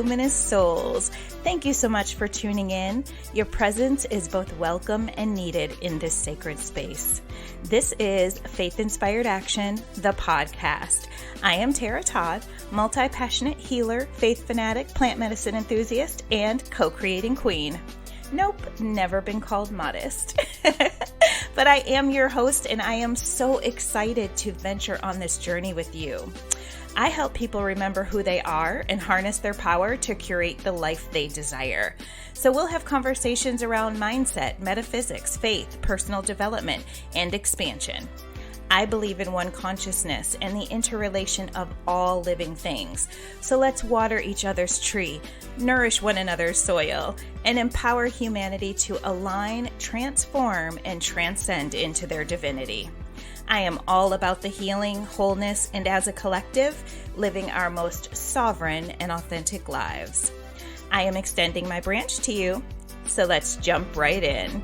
luminous souls. Thank you so much for tuning in. Your presence is both welcome and needed in this sacred space. This is Faith Inspired Action, the podcast. I am Tara Todd, multi-passionate healer, faith fanatic, plant medicine enthusiast, and co-creating queen. Nope, never been called modest. But I am your host, and I am so excited to venture on this journey with you. I help people remember who they are and harness their power to curate the life they desire. So we'll have conversations around mindset, metaphysics, faith, personal development, and expansion. I believe in one consciousness and the interrelation of all living things. So let's water each other's tree, nourish one another's soil, and empower humanity to align, transform, and transcend into their divinity. I am all about the healing, wholeness, and as a collective, living our most sovereign and authentic lives. I am extending my branch to you, so let's jump right in.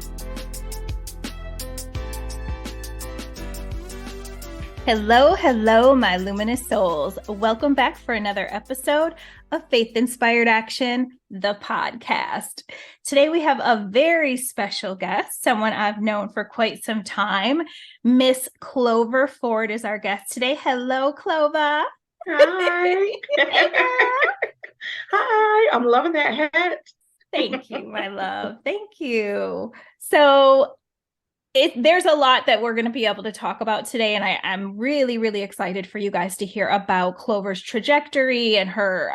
Hello, my luminous souls. Welcome back for another episode of Faith Inspired Action, the podcast. Today we have a very special guest, someone I've known for quite some time. Miss Clover Ford is our guest today. Hello, Clover. Hi. Hey, girl. Hi. I'm loving that hat. Thank you, my love. Thank you. So there's a lot that we're going to be able to talk about today, and I'm really, really excited for you guys to hear about Clover's trajectory and her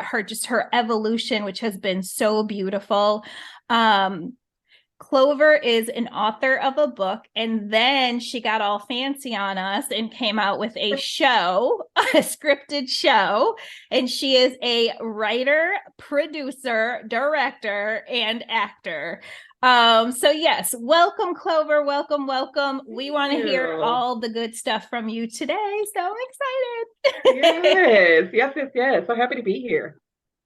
evolution, which has been so beautiful. Clover is an author of a book, and then she got all fancy on us and came out with a show, a scripted show, and she is a writer, producer, director, and actor. So yes, welcome, Clover. Welcome. We want to hear all the good stuff from you today. So I'm excited. Yes. So happy to be here.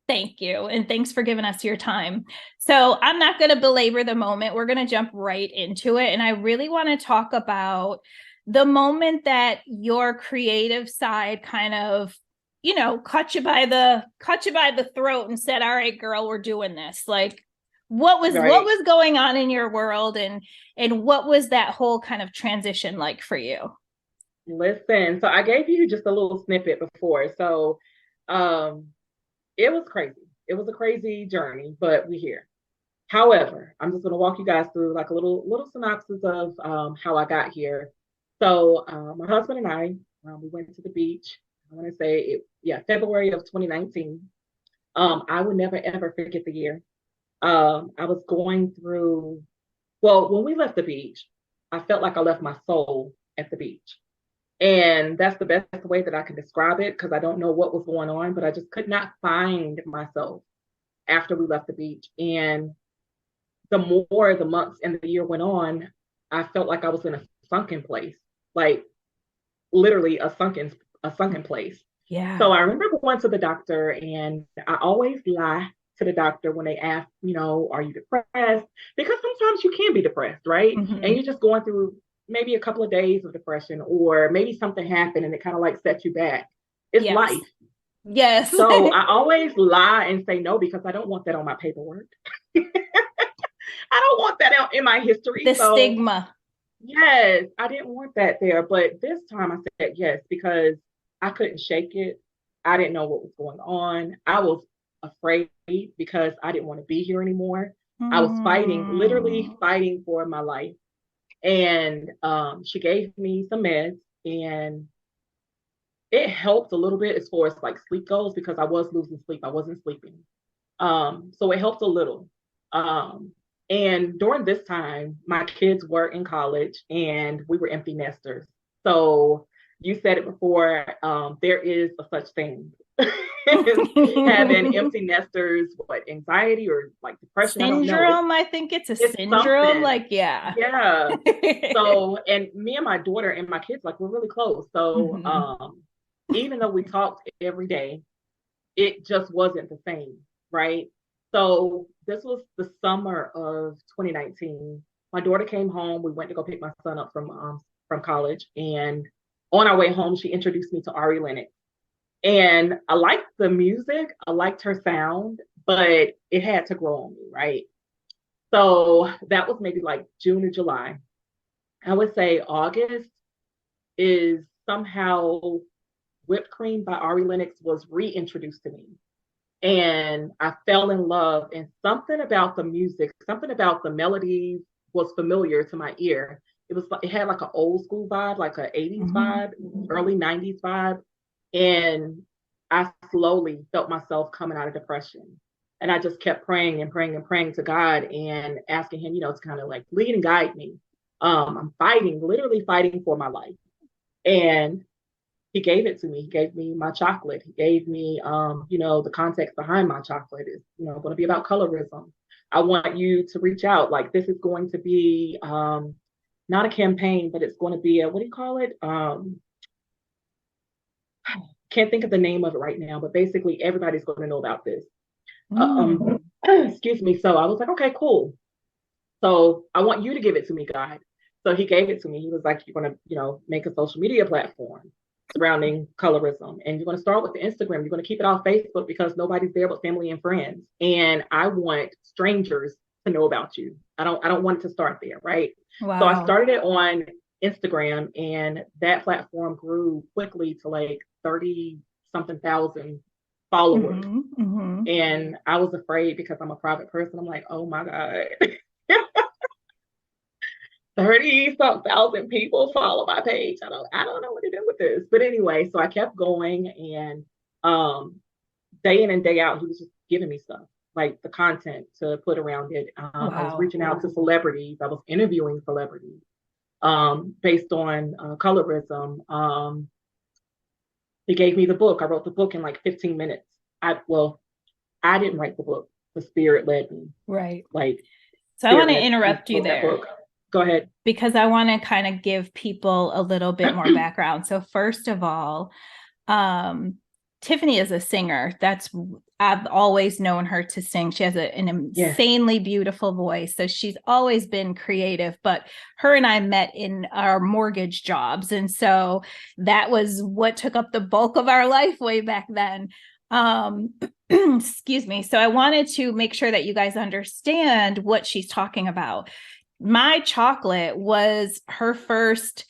Thank you. And thanks for giving us your time. So I'm not going to belabor the moment. We're going to jump right into it. And I really want to talk about the moment that your creative side kind of, caught you by the throat and said, all right, girl, we're doing this. Like, what was going on in your world, and what was that whole kind of transition like for you? Listen, so I gave you just a little snippet before. So it was crazy. It was a crazy journey, but we're here. However, I'm just going to walk you guys through like a little synopsis of how I got here. So my husband and I, we went to the beach. I want to say February of 2019. I would never, ever forget the year. I was going through, when we left the beach, I felt like I left my soul at the beach. And that's the best way that I can describe it, because I don't know what was going on, but I just could not find myself after we left the beach. And the more the months and the year went on, I felt like I was in a sunken place, like literally a sunken place. Yeah. So I remember going to the doctor, and I always lie to the doctor when they ask, are you depressed? Because sometimes you can be depressed, right? Mm-hmm. And you're just going through maybe a couple of days of depression, or maybe something happened and it kind of like sets you back. It's life. Yes. So I always lie and say no, because I don't want that on my paperwork. I don't want that out in my history. The stigma. Yes, I didn't want that there. But this time I said yes, because I couldn't shake it. I didn't know what was going on. I was afraid because I didn't want to be here anymore. I was literally fighting for my life. And she gave me some meds, and it helped a little bit as far as like sleep goes, because I was losing sleep. I wasn't sleeping. So it helped a little. And during this time, my kids were in college and we were empty nesters. So you said it before, there is a such thing. Having empty nesters, anxiety or like depression? Syndrome, I think it's syndrome. Something. Like, yeah. So, and me and my daughter and my kids, like, we're really close. So, even though we talked every day, it just wasn't the same, right? So this was the summer of 2019. My daughter came home. We went to go pick my son up from college, and on our way home, she introduced me to Ari Lennox. And I liked the music. I liked her sound, but it had to grow on me, right? So that was maybe like June or July. I would say August is somehow Whipped Cream by Ari Lennox was reintroduced to me. And I fell in love, and something about the music, something about the melodies was familiar to my ear. It had like an old school vibe, like an 80s vibe, early 90s vibe. And I slowly felt myself coming out of depression. And I just kept praying and praying and praying to God and asking him, to kind of like lead and guide me. I'm fighting, literally fighting for my life. And he gave it to me. He gave me my chocolate. He gave me, the context behind my chocolate is, going to be about colorism. I want you to reach out. Like, this is going to be not a campaign, but it's going to be what do you call it? Can't think of the name of it right now, but basically everybody's going to know about this. Excuse me. So I was like, okay, cool. So I want you to give it to me, God. So he gave it to me. He was like, you're going to, make a social media platform surrounding colorism. And you're going to start with the Instagram. You're going to keep it off Facebook because nobody's there but family and friends. And I want strangers to know about you. I don't want it to start there. Right. Wow. So I started it on Instagram, and that platform grew quickly to like 30 something thousand followers. And I was afraid because I'm a private person. I'm like, oh my God. 30-something thousand people follow my page. I don't know what to do with this. But anyway, so I kept going, and day in and day out, he was just giving me stuff, like the content to put around it. Wow. I was reaching out to celebrities. I was interviewing celebrities based on colorism. He gave me the book. I wrote the book in like 15 minutes. I didn't write the book. The Spirit led me. Right. Like, so I want to interrupt you there. Go ahead. Because I want to kind of give people a little bit more background. So first of all, Tiffany is a singer. I've always known her to sing. She has an insanely beautiful voice. So she's always been creative, but her and I met in our mortgage jobs. And so that was what took up the bulk of our life way back then. Excuse me. So I wanted to make sure that you guys understand what she's talking about. My chocolate was her first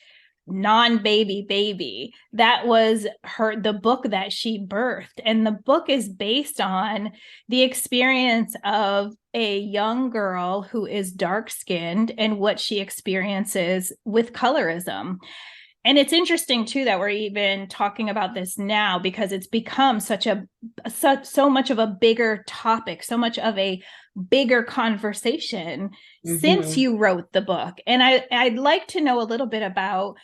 non-baby baby. That was the book that she birthed. And the book is based on the experience of a young girl who is dark-skinned and what she experiences with colorism. And it's interesting too that we're even talking about this now, because it's become so much of a bigger topic, so much of a bigger conversation since you wrote the book. And I'd like to know a little bit about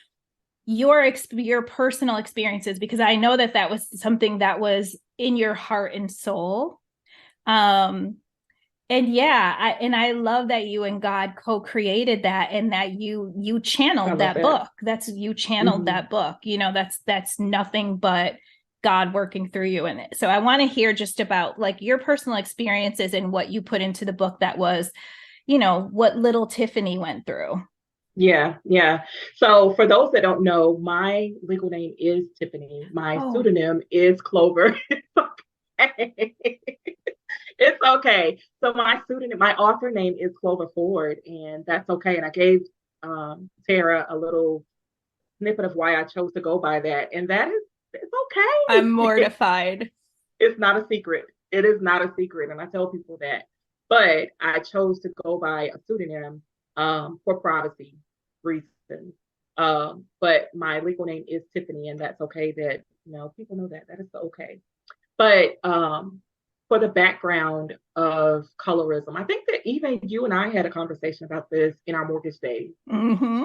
your personal experiences, because I know that was something that was in your heart and soul. And I love that you and God co-created that, and that you channeled that book. You channeled that book. That's nothing but God working through you in it. So I want to hear just about like your personal experiences and what you put into the book that was, what little Tiffany went through. Yeah. So for those that don't know, my legal name is Tiffany. My pseudonym is Clover. It's okay. So my author name is Clover Ford, and that's okay. And I gave Tara a little snippet of why I chose to go by that, and it's okay. I'm mortified. It's not a secret. It is not a secret, and I tell people that. But I chose to go by a pseudonym for privacy reasons. But my legal name is Tiffany, and that's okay. That people know that is okay. But for the background of colorism, I think that even you and I had a conversation about this in our mortgage days,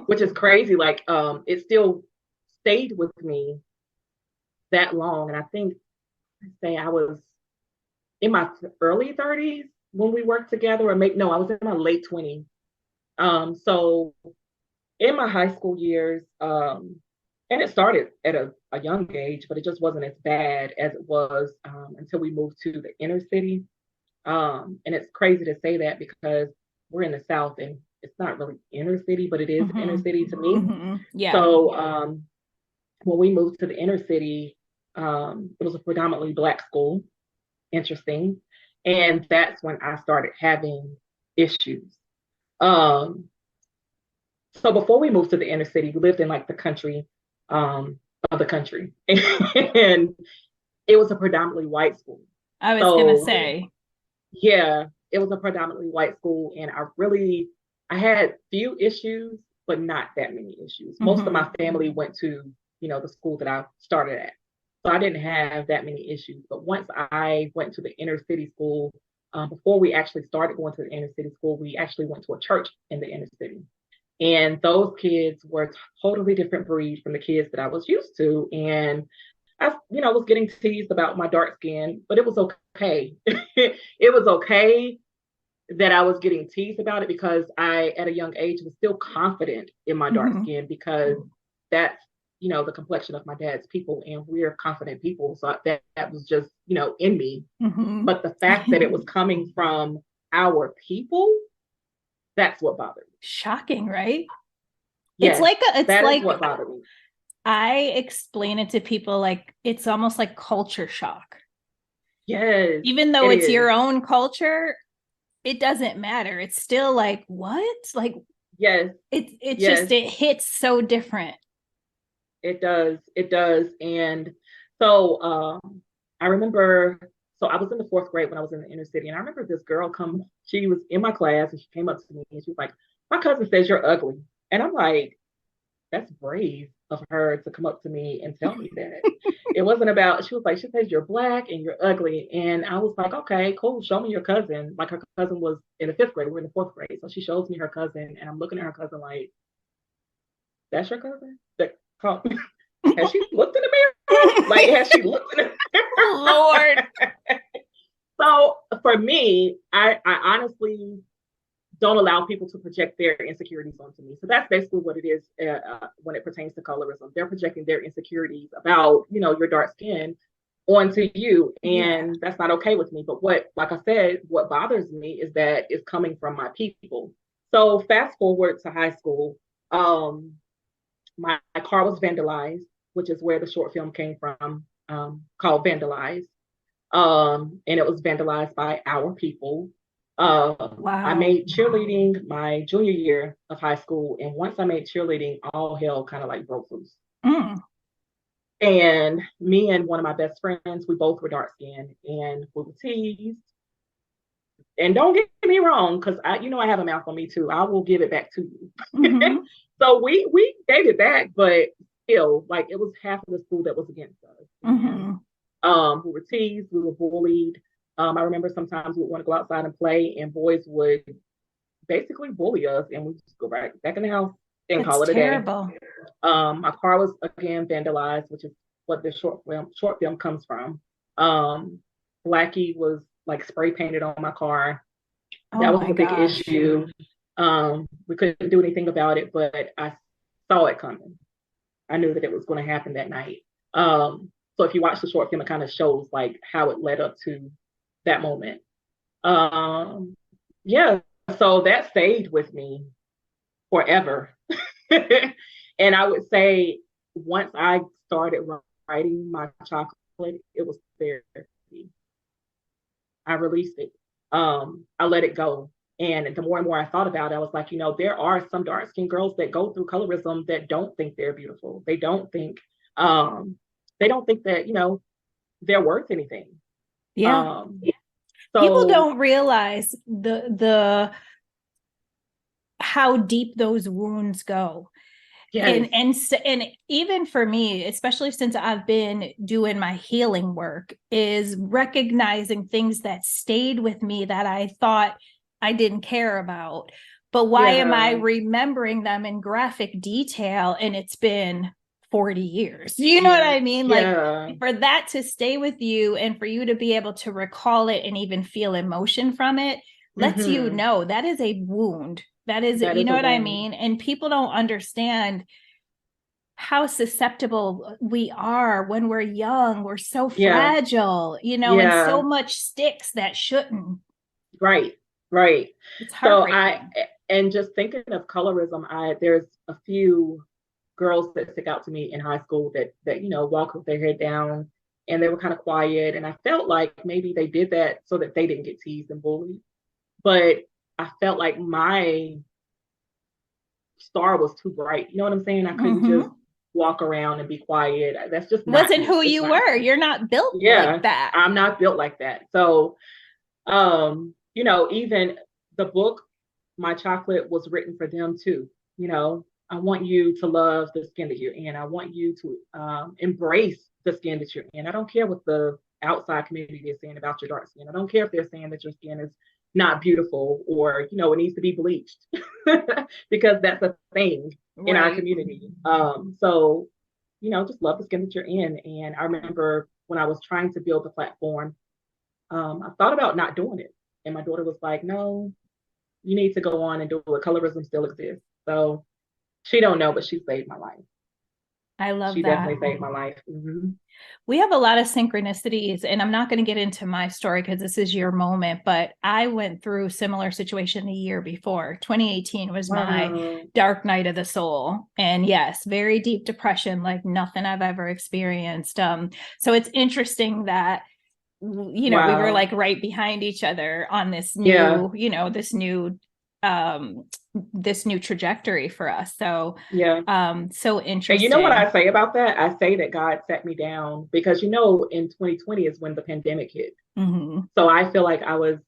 which is crazy. Like, it still stayed with me that long. And I think I was in my early 30s when we worked together, I was in my late 20s. So in my high school years, and it started at a young age, but it just wasn't as bad as it was until we moved to the inner city. And it's crazy to say that because we're in the South and it's not really inner city, but it is inner city to me. Yeah. So when we moved to the inner city, it was a predominantly Black school. Interesting. And that's when I started having issues. Um, so before we moved to the inner city, we lived in like the country of the country. And it was a predominantly white school. I was gonna So say, yeah, it was a predominantly white school. And I had few issues, but not that many issues. Most of my family went to, the school that I started at. So I didn't have that many issues. But once I went to the inner city school, before we actually started going to the inner city school, we actually went to a church in the inner city. And those kids were totally different breed from the kids that I was used to. And I, was getting teased about my dark skin, but it was okay. It was okay that I was getting teased about it because I, at a young age, was still confident in my dark skin because that's, the complexion of my dad's people, and we're confident people. So that was just, in me. But the fact that it was coming from our people, that's what bothered me. Shocking, right? Yes, it's like what bothered me. I explain it to people like it's almost like culture shock. Yes. Even though it's your own culture, it doesn't matter. It's still like, what? Like, yes. It's just, it hits so different. It does. And so I remember, so I was in the 4th grade when I was in the inner city, and I remember this girl she was in my class, and she came up to me and she was like, my cousin says you're ugly. And I'm like, that's brave of her to come up to me and tell me that. It wasn't about, she was like, she says you're black and you're ugly. And I was like, okay, cool. Show me your cousin. Like, her cousin was in the 5th grade. We're in the 4th grade. So she shows me her cousin, and I'm looking at her cousin like, that's your cousin? Has she looked in the mirror? Like, has she looked in the mirror? Lord. So for me, I honestly don't allow people to project their insecurities onto me. So that's basically what it is when it pertains to colorism. They're projecting their insecurities about, your dark skin onto you. And that's not okay with me. But like I said, what bothers me is that it's coming from my people. So fast forward to high school, my car was vandalized, which is where the short film came from, called Vandalized. And it was vandalized by our people. Wow. I made cheerleading my junior year of high school. And once I made cheerleading, all hell kind of like broke loose. And me and one of my best friends, we both were dark skinned, and we were teased. And don't get me wrong, because I have a mouth on me too. I will give it back to you. So we gave it back, but still, like, it was half of the school that was against us. And, we were teased, we were bullied. I remember sometimes we would want to go outside and play, and boys would basically bully us, and we just go back in the house and call it a day. My car was again vandalized, which is what the short film comes from. Blackie was like spray painted on my car. That was a big issue. We couldn't do anything about it, but I saw it coming. I knew that it was going to happen that night. So if you watch the short film, it kind of shows like how it led up to that moment. So that stayed with me forever. And I would say once I started writing my chocolate, it was therapy. I released it. I let it go. And the more and more I thought about it, I was like, there are some dark-skinned girls that go through colorism that don't think they're beautiful. They don't think that, they're worth anything. Yeah. So people don't realize the how deep those wounds go. Yes. And even for me, especially since I've been doing my healing work, is recognizing things that stayed with me that I thought I didn't care about. But why am I remembering them in graphic detail? And it's been 40 years. You know what I mean? Like, for that to stay with you and for you to be able to recall it and even feel emotion from it lets you know that is a wound. That is you know what I mean? And people don't understand how susceptible we are when we're young. We're so fragile, and so much sticks that shouldn't. Right. It's heartbreaking. And just thinking of colorism, there's a few girls that stick out to me in high school that walk with their head down and they were kind of quiet. And I felt like maybe they did that so that they didn't get teased and bullied. But I felt like my star was too bright. You know what I'm saying? I couldn't just walk around and be quiet. That's just not wasn't me. who It's you not were. me. You're not built Yeah, like that. I'm not built like that. So, you know, even the book, My Chocolate, was written for them too. You know, I want you to love the skin that you're in. I want you to embrace the skin that you're in. I don't care what the outside community is saying about your dark skin. I don't care if they're saying that your skin is not beautiful or, you know, it needs to be bleached because that's a thing in our community. So, you know, just love the skin that you're in. And I remember when I was trying to build the platform, I thought about not doing it. And my daughter was like, no, you need to go on and do it. Colorism still exists. So she don't know, but she saved my life. I love she that. Definitely saved my life. We have a lot of synchronicities, and I'm not going to get into my story because this is your moment, but I went through similar situation the year before. 2018 was my dark night of the soul. And yes, very deep depression, like nothing I've ever experienced. So it's interesting that, you know, we were like right behind each other on this new, you know, this new trajectory for us. So so interesting. And you know what I say about that? I say that God set me down because, you know, in 2020 is when the pandemic hit. So I feel like I was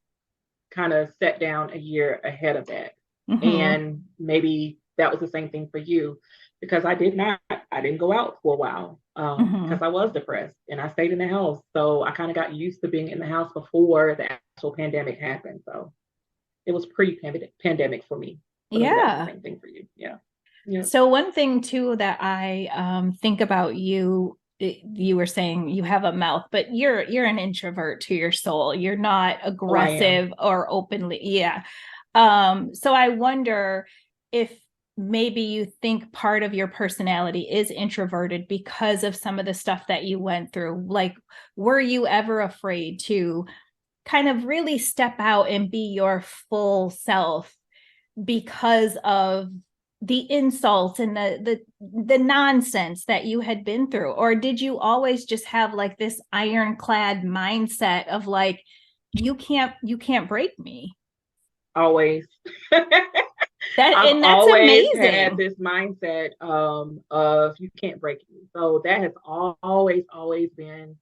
kind of set down a year ahead of that. And maybe that was the same thing for you, because I didn't go out for a while because I was depressed and I stayed in the house. So I kind of got used to being in the house before the actual pandemic happened. So it was pre-pandemic for me. So maybe that was the same thing for you. Yeah. So one thing too that I think about you were saying you have a mouth, but you're an introvert to your soul. You're not aggressive or openly. Yeah. So I wonder if maybe you think part of your personality is introverted because of some of the stuff that you went through. Like, were you ever afraid to kind of really step out and be your full self because of the insults and the nonsense that you had been through? Or did you always just have like this ironclad mindset of like, you can't break me? Always. I've always amazing. Had this mindset of you can't break me. So that has always been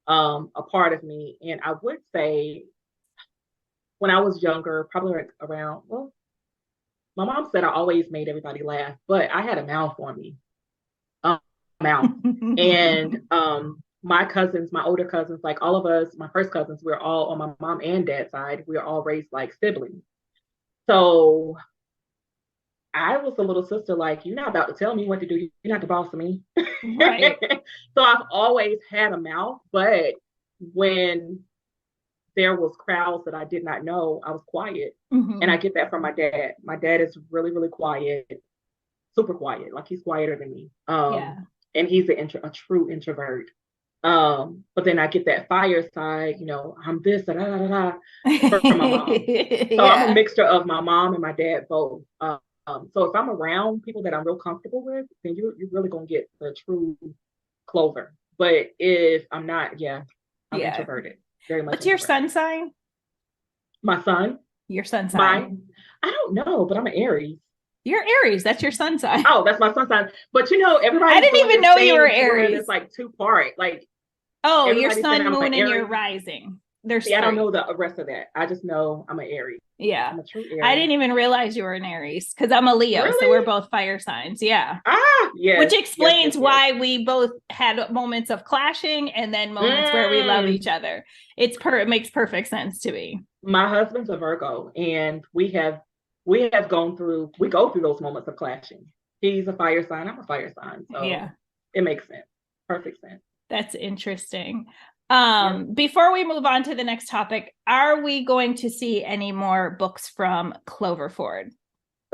a part of me. And I would say when I was younger, probably like around, well, my mom said I always made everybody laugh, but I had a mouth on me. Mouth. And my cousins, my older cousins, like all of us, my first cousins, we're all on my mom and dad's side, we are all raised like siblings. So I was the little sister, like, you're not about to tell me what to do. You're not the boss of me. Right. So I've always had a mouth, but when there was crowds that I did not know, I was quiet. And I get that from my dad. My dad is really, really quiet, super quiet. Like he's quieter than me. And he's a true introvert. But then I get that fire side, you know, I'm this, from my mom. So I'm a mixture of my mom and my dad both. So if I'm around people that I'm real comfortable with, then you're really gonna get the true Clover. But if I'm not, I'm introverted. Very much. What's your sun sign? My son? Your sun sign? I don't know, but I'm an Aries. You're Aries. That's your sun sign. Oh, that's my sun sign. But you know, everybody. I didn't even know you were Aries. It's like two part. Like, your sun, moon, and your rising. There's I don't know the rest of that. I just know I'm an Aries. Yeah. I'm a true Aries. I didn't even realize you were an Aries because I'm a Leo. Really? So we're both fire signs. Yeah. Yeah. Which explains why we both had moments of clashing and then moments where we love each other. It makes perfect sense to me. My husband's a Virgo, and we go through those moments of clashing. He's a fire sign. I'm a fire sign. So it makes sense. Perfect sense. That's interesting. Before we move on to the next topic, are we going to see any more books from Clover Ford?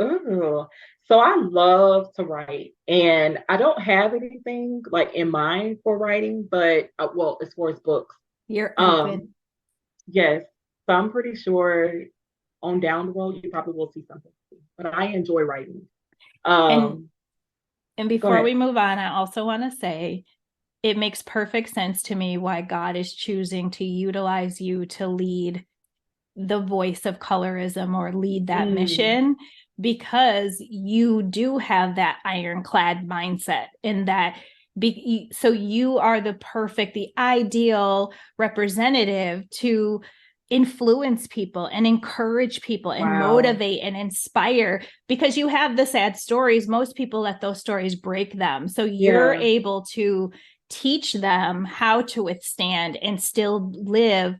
Ooh, so I love to write, and I don't have anything like in mind for writing, but as far as books, you're open. Yes, so I'm pretty sure on down the road you probably will see something. But I enjoy writing. And before we move on, I also want to say, it makes perfect sense to me why God is choosing to utilize you to lead the voice of colorism or lead that mission, because you do have that ironclad mindset in that. So you are the ideal representative to influence people and encourage people and motivate and inspire, because you have the sad stories. Most people let those stories break them. So you're able to teach them how to withstand and still live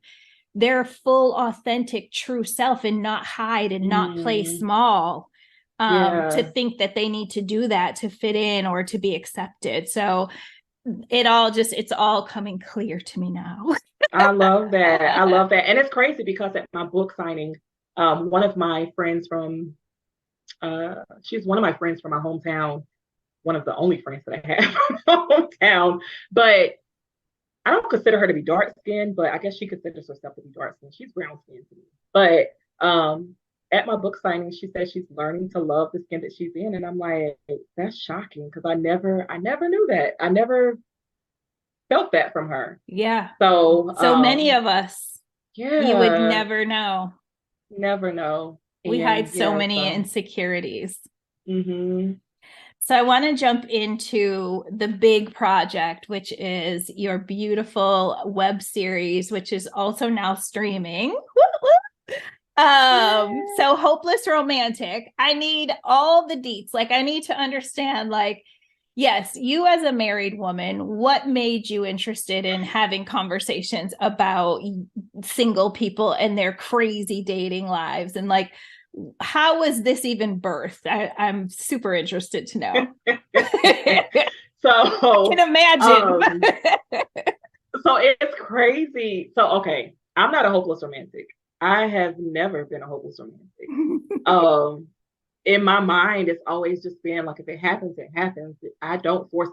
their full, authentic, true self and not hide and not play small, to think that they need to do that to fit in or to be accepted. So it's all coming clear to me now. I love that. I love that. And it's crazy because at my book signing, one of my friends from, she's one of my friends from my hometown, one of the only friends that I have from my hometown, but I don't consider her to be dark skinned, but I guess she considers herself to be dark skinned. She's brown skinned to me. But at my book signing, she said she's learning to love the skin that she's in. And I'm like, that's shocking, because I never knew that. I never felt that from her. Yeah. So many of us, you would never know. Never know. We hide so many insecurities. So I want to jump into the big project, which is your beautiful web series, which is also now streaming. So Hopeless Romantic. I need all the deets. Like, I need to understand, like, yes, you as a married woman, what made you interested in having conversations about single people and their crazy dating lives? And like, how was this even birthed? I'm super interested to know. So I can imagine. So it's crazy. So, okay, I'm not a hopeless romantic. I have never been a hopeless romantic. In my mind, it's always just been like, if it happens, it happens. I don't force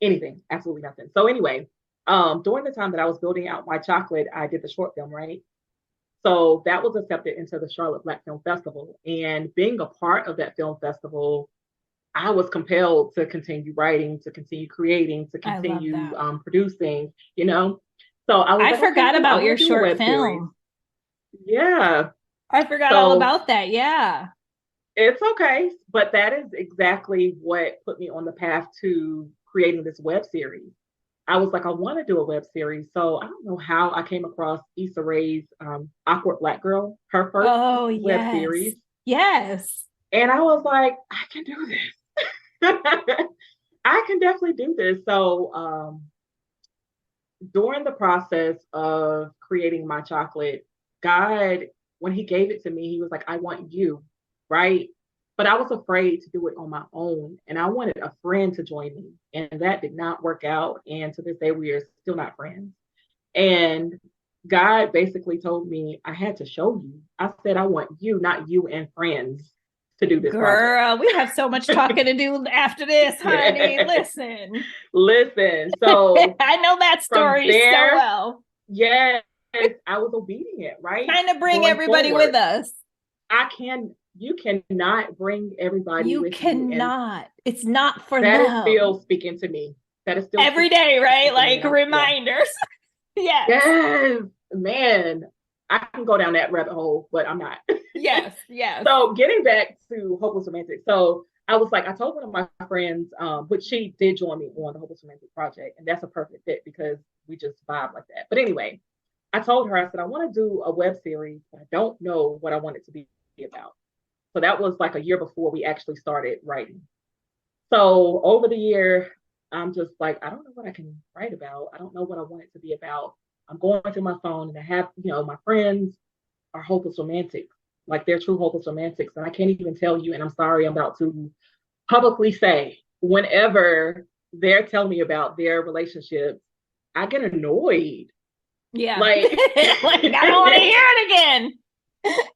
anything, absolutely nothing. So anyway, during the time that I was building out my chocolate, I did the short film, right? So that was accepted into the Charlotte Black Film Festival. And being a part of that film festival, I was compelled to continue writing, to continue creating, to continue producing, you know? So I forgot about your short film. Series. Yeah. I forgot all about that. Yeah. It's okay. But that is exactly what put me on the path to creating this web series. I was like, I want to do a web series. So I don't know how I came across Issa Rae's Awkward Black Girl, her first web series. Yes. And I was like, I can do this. I can definitely do this. So during the process of creating my chocolate, God, when he gave it to me, he was like, I want you, right? But I was afraid to do it on my own. And I wanted a friend to join me. And that did not work out. And to this day, we are still not friends. And God basically told me I had to show you. I said, I want you, not you and friends, to do this. Girl, we have so much talking to do after this, honey. Listen. So I know that story so well. Yes, I was obedient, right? Trying to bring everybody with us. You cannot bring everybody with you. You cannot. It's not for them. That is still speaking to me. That is still every day, right? Like reminders. Yes, man. I can go down that rabbit hole, but I'm not. Yes. So getting back to Hopeless Romantic. So I was like, I told one of my friends, which she did join me on the Hopeless Romantic project. And that's a perfect fit because we just vibe like that. But anyway, I told her, I said, I want to do a web series, but I don't know what I want it to be about. So that was like a year before we actually started writing. So over the year, I'm just like, I don't know what I can write about. I don't know what I want it to be about. I'm going through my phone and I have, my friends are hopeless romantics. Like they're true hopeless romantics. And I can't even tell you, and I'm sorry, I'm about to publicly say, whenever they're telling me about their relationships, I get annoyed. Yeah. Like I don't want to hear it again.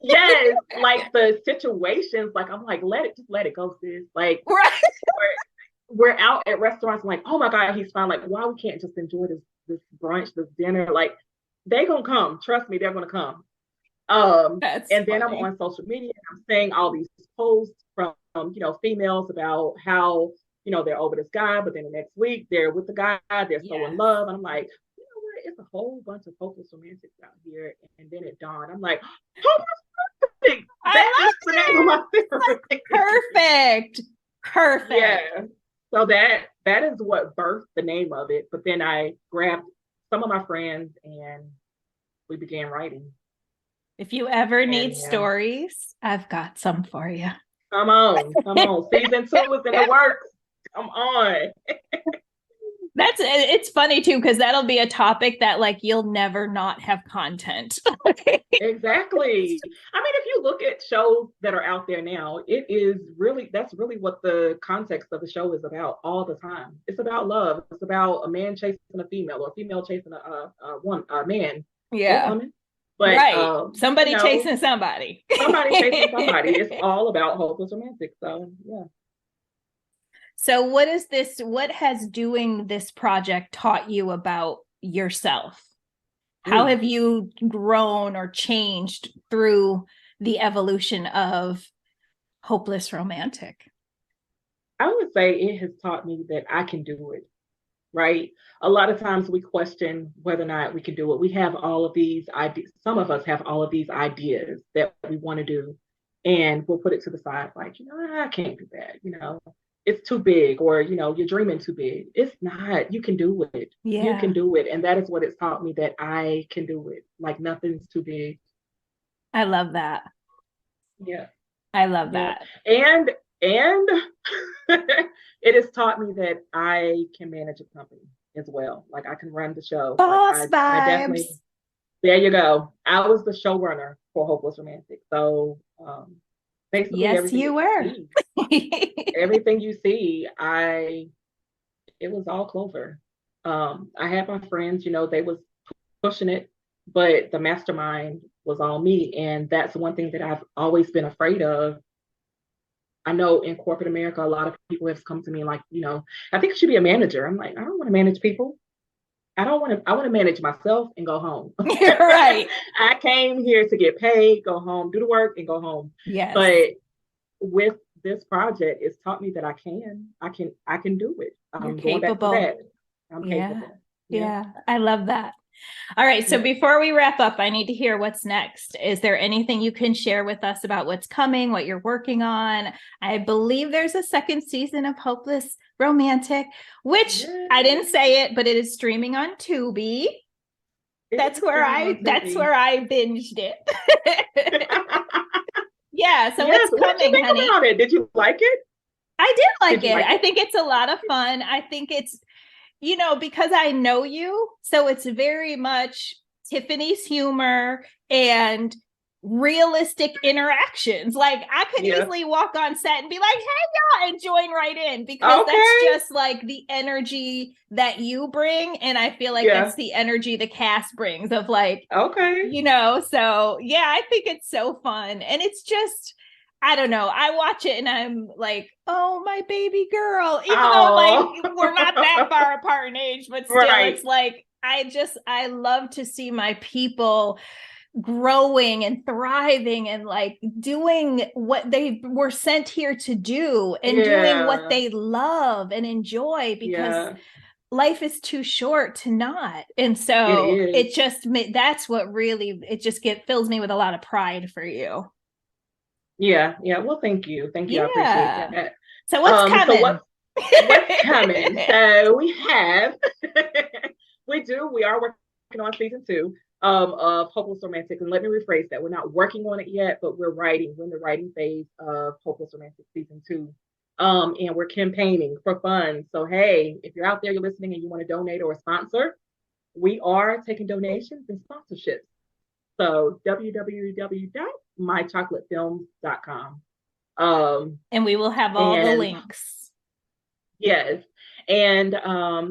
Yes, like the situations, like I'm like, let it go, sis. Like right. we're out at restaurants, I'm like, oh my God, he's fine. Like, why we can't just enjoy this brunch, this dinner? Like, they gonna come. Trust me, they're gonna come. And then I'm on social media and I'm saying all these posts from females about how they're over this guy, but then the next week they're with the guy, they're so in love. And I'm like, you know what? It's a whole bunch of hopeless romantics out here. And then it dawned. I'm like, hopeless romantic. That is the name of my series. Perfect. Yeah. So that is what birthed the name of it. But then I grabbed some of my friends and we began writing. If you ever need stories, I've got some for you. Come on. Season 2 is in the works. Come on. It's funny too, because that'll be a topic that like you'll never not have content. Exactly. I mean, if you look at shows that are out there now, that's really what the context of the show is about all the time. It's about love. It's about a man chasing a female or a female chasing a man. Yeah. But right. Somebody chasing somebody. Somebody chasing somebody. It's all about hopeless romantic. So yeah. So what has doing this project taught you about yourself? How have you grown or changed through the evolution of hopeless romantic? I would say it has taught me that I can do it, right? A lot of times we question whether or not we can do it. We have all of these ideas. Some of us have all of these ideas that we want to do, and we'll put it to the side like, I can't do that, it's too big, or you're dreaming too big. It's not. You can do it. You can do it. And that is what it's taught me, that I can do it. Like nothing's too big. I love that. Yeah. I love that. And it has taught me that I can manage a company as well. Like I can run the show. Boss vibes. I definitely, there you go. I was the showrunner for Hopeless Romantic. So basically, yes, you were. Everything you see, it was all Clover. I had my friends, they was pushing it, but the mastermind was all me. And that's one thing that I've always been afraid of. I know in corporate America, a lot of people have come to me like, I think I should be a manager. I'm like, I don't want to manage people. I want to manage myself and go home. Right. I came here to get paid, go home, do the work and go home. Yes. But with this project, it's taught me that I can do it. You're capable. I'm capable. Yeah. I love that. All right. So before we wrap up, I need to hear what's next. Is there anything you can share with us about what's coming, what you're working on? I believe there's a second season of Hopeless Romantic, which I didn't say it, but it is streaming on Tubi. That's where I binged it. Yeah. So what's coming, what did you think honey? About it? Did you like it? I did like it. I think it's a lot of fun. I think it's, because I know you, so it's very much Tiffany's humor and realistic interactions. Like I could easily walk on set and be like, hey y'all, and join right in, because that's just like the energy that you bring. And I feel like that's the energy the cast brings of like, so yeah, I think it's so fun. And it's just, I don't know. I watch it and I'm like, oh, my baby girl, even though like we're not that far apart in age, but still it's like, I love to see my people growing and thriving and like doing what they were sent here to do and doing what they love and enjoy, because life is too short to not. And so it just, that's what really, it just fills me with a lot of pride for you. Yeah. Well, thank you. I appreciate that. So what's coming? So what's coming? So we are working on season 2 of Hopeless Romantic. And let me rephrase that. We're not working on it yet, but we're in the writing phase of Hopeless Romantic season 2. And we're campaigning for funds. So, hey, if you're out there, you're listening and you want to donate or sponsor, we are taking donations and sponsorships. So www.mychocolatefilms.com. And we will have all the links. Yes. And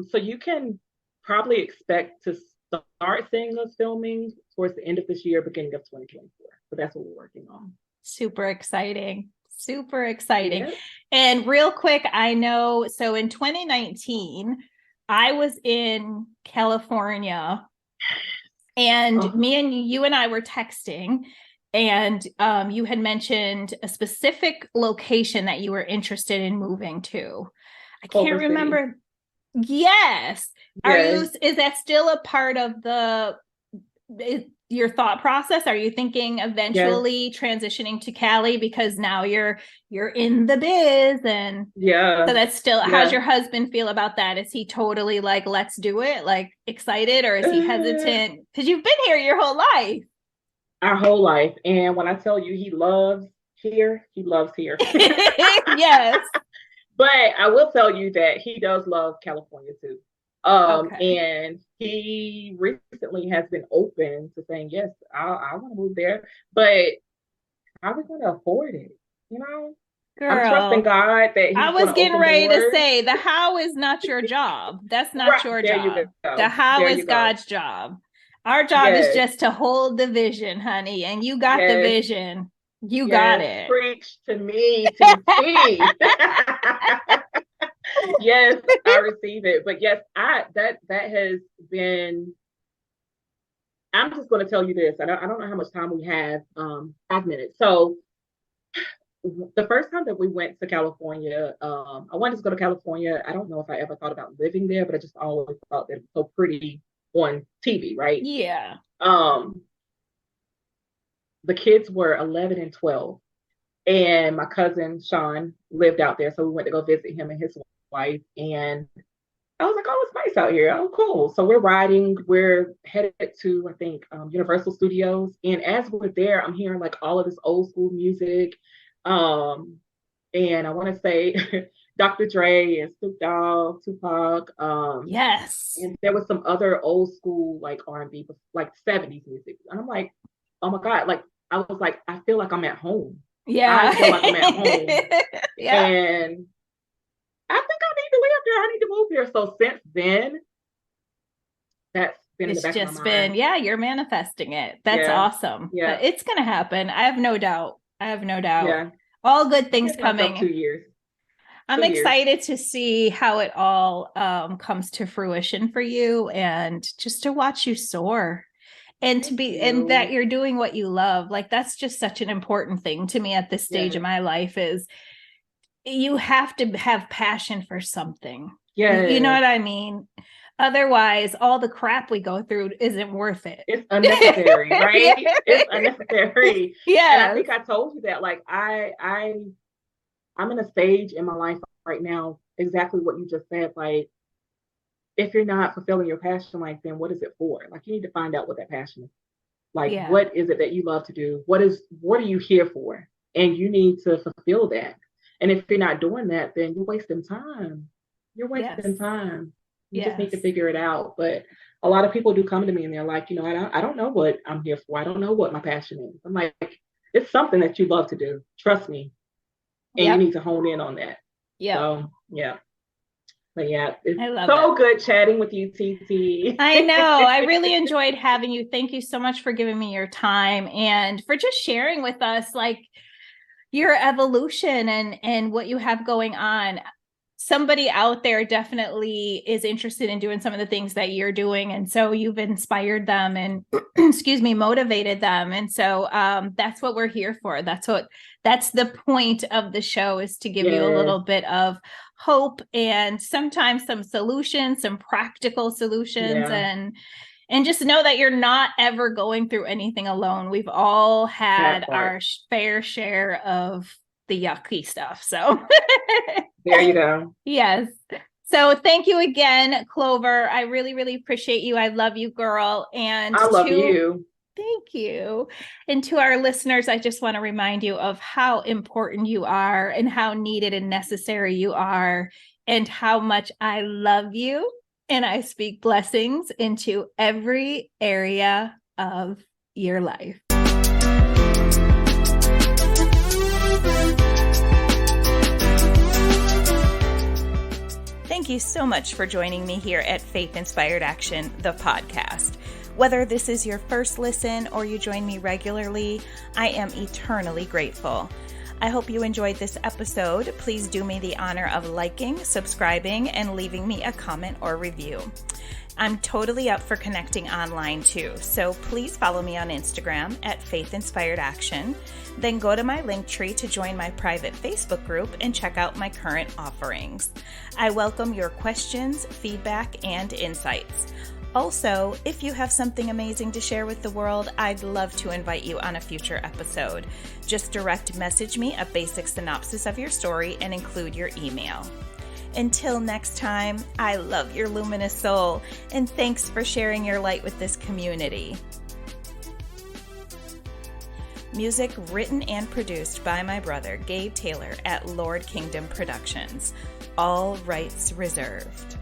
so you can probably expect to start seeing us filming towards the end of this year, beginning of 2024. So that's what we're working on. Super exciting. Yeah. And real quick, I know, so in 2019, I was in California. And you and I were texting, and you had mentioned a specific location that you were interested in moving to. I can't Culver remember. Yes. Yes. Is that still a part of your thought process? Are you thinking Yes. eventually transitioning to Cali because now you're in the biz? And Yeah. so that's still, how's Yeah. your husband feel about that? Is he totally like, let's do it, like excited, or is he hesitant? Because you've been here your whole life. Our whole life. And when I tell you he loves here, he loves here. Yes. But I will tell you that he does love California too. Okay. And he recently has been open to saying, yes, I want to move there, but how are we going to afford it? You know, I'm trusting Girl, God that I he's going was to getting open ready to doors. say the how is not your job. That's not Right. your There you job. The go. how There is you go. God's job. Our job is Yes. just to hold the vision, honey. And you got the Yes. vision. You got Yes. it. Preach to me to the T. Yes, I receive it. But yes, that has been. I'm just going to tell you this. I don't know how much time we have. 5 minutes. So the first time that we went to California, I wanted to go to California. I don't know if I ever thought about living there, but I just always thought that it was so pretty on TV, right? Yeah. The kids were 11 and 12, and my cousin Sean lived out there, so we went to go visit him and his wife. And I was like, oh, it's nice out here. Oh, cool. So we're headed to, I think, Universal Studios. And as we're there, I'm hearing like all of this old school music. And I want to say Dr. Dre and Snoop Dogg, Tupac. Yes. And there was some other old school like R&B, like 70s music. And I'm like, oh my God. Like, I was like, I feel like I'm at home. Yeah. I feel like I'm at home. Yeah. And I think I need to live there. I need to move here. So since then, that's been in the back of my mind. Yeah, you're manifesting it. That's awesome. Yeah. But it's going to happen. I have no doubt. Yeah. All good things coming. 2 years. I'm excited to see how it all comes to fruition for you, and just to watch you soar. And and that you're doing what you love. Like, that's just such an important thing to me at this stage of my life, is you have to have passion for something. Yeah. You know what I mean? Otherwise, all the crap we go through isn't worth it. It's unnecessary, right? It's unnecessary. Yeah. And I think I told you that, like, I'm in a stage in my life right now, exactly what you just said. Like, if you're not fulfilling your passion, like, then what is it for? Like, you need to find out what that passion is. Like, what is it that you love to do? What are you here for? And you need to fulfill that. And if you're not doing that, then you're wasting time. You're wasting time. You just need to figure it out. But a lot of people do come to me and they're like, you know, I don't know what I'm here for. I don't know what my passion is. I'm like, it's something that you love to do. Trust me. And you need to hone in on that. Yeah. So, yeah. But yeah, it's so good chatting with you, TT. I know. I really enjoyed having you. Thank you so much for giving me your time and for just sharing with us, like, your evolution and what you have going on. Somebody out there definitely is interested in doing some of the things that you're doing. And so you've inspired them and, motivated them. And so that's what we're here for. That's the point of the show, is to give you a little bit of hope and sometimes some solutions, some practical solutions, and just know that you're not ever going through anything alone. We've all had our fair share of the yucky stuff. So there you go. Yes. So thank you again, Clover. I really, really appreciate you. I love you, girl. And I love you. Thank you. And to our listeners, I just want to remind you of how important you are and how needed and necessary you are, and how much I love you. And I speak blessings into every area of your life. Thank you so much for joining me here at Faith Inspired Action, the podcast. Whether this is your first listen or you join me regularly, I am eternally grateful. I hope you enjoyed this episode. Please do me the honor of liking, subscribing, and leaving me a comment or review. I'm totally up for connecting online too, so please follow me on Instagram at Faith Inspired Action. Then go to my link tree to join my private Facebook group and check out my current offerings. I welcome your questions, feedback, and insights. Also, if you have something amazing to share with the world, I'd love to invite you on a future episode. Just direct message me a basic synopsis of your story and include your email. Until next time, I love your luminous soul, and thanks for sharing your light with this community. Music written and produced by my brother, Gabe Taylor, at Lord Kingdom Productions. All rights reserved.